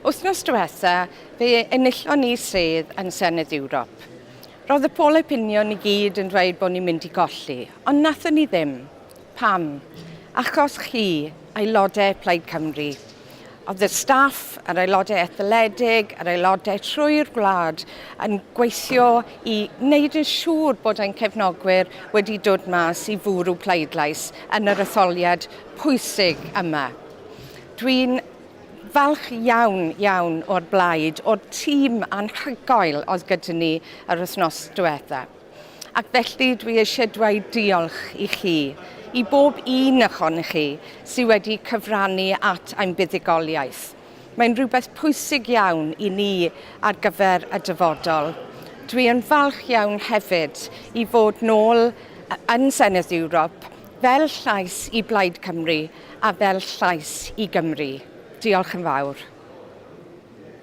Wythnos diwetha, fe enillon ni sedd yn Senedd Ewrop. Roedd y pol opinion i gyd yn dweud bod ni'n mynd i golli, ond nathon ni ddim. Pam? Achos chi, aelodau Plaid Cymru. Oedd y staff, yr aelodau etholedig, yr aelodau trwy'r gwlad yn gweithio i wneud yn siŵr bod ein cefnogwyr wedi dod mas i fwrw pleidlais yn yr etholiad pwysig yma. Dwi'n falch iawn o'r Blaid, o'r tîm anhygoel oedd gyda ni yr wythnos diwetha. Ac felly dwi eisiau dweud diolch i chi, i bob un ohonych chi sydd wedi cyfrannu at ein buddigoliaeth. Mae'n rhywbeth pwysig iawn i ni ar gyfer y dyfodol. Dwi yn falch iawn hefyd i fod nôl yn Senedd Ewrop fel llais i Blaid Cymru a fel llais i Gymru. Diolch yn fawr.